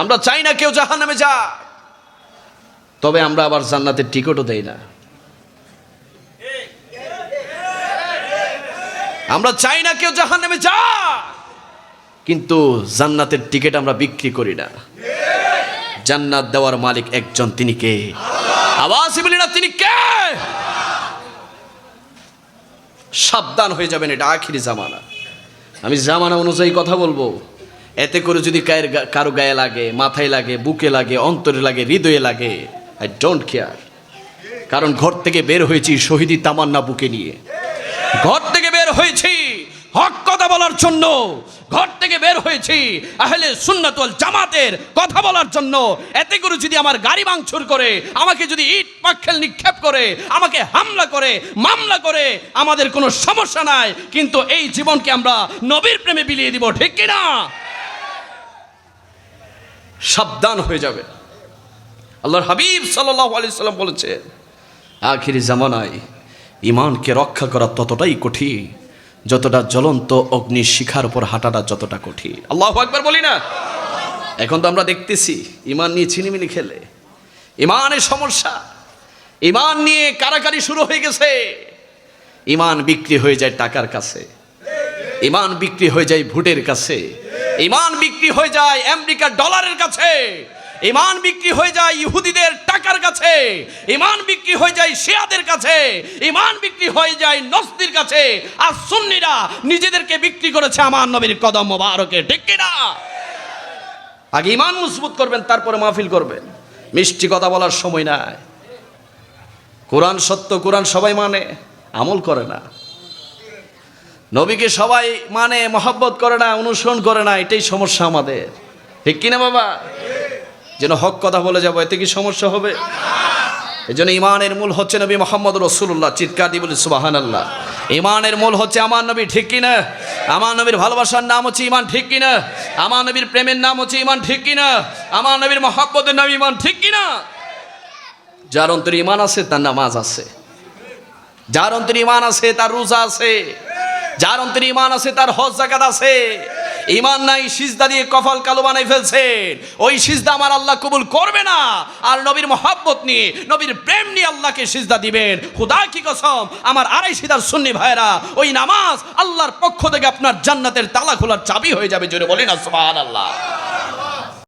আমরা চাই না কেউ জাহান্নামে যাক, তবে আমরা আবার জান্নাতের টিকিটও দেই না। আমরা চাই না কেউ জাহান্নামে যাক, কিন্তু জান্নাতের টিকিট আমরা বিক্রি করি না। জান্নাত দেওয়ার মালিক একজন, তিনি কে? আওয়াজ বলি না, তিনি কে? সাবধান হয়ে যাবেন, এটা আখিরি জামানা। আমি জামানা অনুযায়ী কথা বলবো, এতে করে যদি কারো গায়ে লাগে, মাথায় লাগে, বুকে লাগে, অন্তরে লাগে, হৃদয়ে লাগে, আই ডোন্ট কেয়ার। কারণ ঘর থেকে বের হয়েছি শহীদি তামান্না বুকে নিয়ে, ঘর থেকে বের হয়েছি হক কথা বলার জন্য, ঘর থেকে বের হয়েছি আহলে সুন্নাত ওয়াল জামাতের কথা বলার জন্য। এতে করে যদি আমার গাড়ি ভাঙচুর করে, আমাকে যদি ইট পাটকেল নিক্ষেপ করে, আমাকে হামলা করে, মামলা করে, আমাদের কোনো সমস্যা নাই, কিন্তু এই জীবনকে আমরা নবীর প্রেমে বিলিয়ে দিব, ঠিক কি না? সাবধান হয়ে যাবে। আল্লাহর হাবিব সাল্লাল্লাহু আলাইহি সাল্লাম বলেছে, আখিরি জামানায় ঈমানকে রক্ষা করা ততটাই কঠিন যতটা জ্বলন্ত অগ্নির শিখার উপর হাঁটাটা যতটা কঠিন। আল্লাহু আকবার বলি না? এখন তো আমরা দেখতেছি ঈমান নিয়ে ছিনিমিনি খেলে, ঈমানের সমস্যা, ঈমান নিয়ে কারাকারি শুরু হয়ে গেছে। ঈমান বিক্রি হয়ে যায় টাকার কাছে, ঈমান বিক্রি হয়ে যায় ভোটের কাছে, ঈমান বিক্রি হয়ে যায় আমেরিকার ডলারের কাছে, ঈমান বিক্রি হয়ে যায় ইহুদিদের টাকার কাছে, ঈমান বিক্রি হয়ে যায় শিয়াদের কাছে, ঈমান বিক্রি হয়ে যায় নসতির কাছে। আর সুন্নিরা নিজেদেরকে বিক্রি করেছে আমার নবীর কদম মোবারকে, ঠিক কি না? আগে ঈমান মজবুত করবেন, তারপরে মাহফিল করবেন। মিষ্টি কথা বলার সময় নাই। কোরআন সত্য, কোরআন সবাই মানে, আমল করে না। নবীকে সবাই মানে, মহব্বত করে না, অনুসরণ করে না, এটাই সমস্যা আমাদের, ঠিক কিনা বাবা? যেন হক কথা বলে যাবো, এতে কি সমস্যা হবে? এই জন্য ইমানের মূল হচ্ছে নবী মুহাম্মদ রাসূলুল্লাহ। চিৎকার দিয়ে বলি সুবহানাল্লাহ। ইমানের মূল হচ্ছে আমার নবী, ঠিক কিনা? আমার নবীর ভালোবাসার নাম হচ্ছে ইমান, ঠিক কিনা? আমার নবীর প্রেমের নাম হচ্ছে ইমান, ঠিক কিনা? আমার নবীর মহব্বতের নাম ইমান, ঠিক কিনা? যার অন্তরে ইমান আছে তার নামাজ আছে, যার অন্তরে ইমান আছে তার রোজা আছে, যার অন্তরে ইমান আছে তার হজ যাকাত আছে। ইমান নাই, সিজদা দিয়ে কপাল কালো বানাই ফেলছেন, ওই সিজদা আমার আল্লাহ কবুল করবে না। আর নবীর মহব্বত নিয়ে, নবীর প্রেম নিয়ে আল্লাহকে সিজদা দিবেন। খোদা কি কসম, আমার আড়াই সিদার সুন্নি ভাইরা, ওই নামাজ আল্লাহর পক্ষ থেকে আপনার জান্নাতের তালা খোলার চাবি হয়ে যাবে। জোরে বলেন না সুবহানাল্লাহ।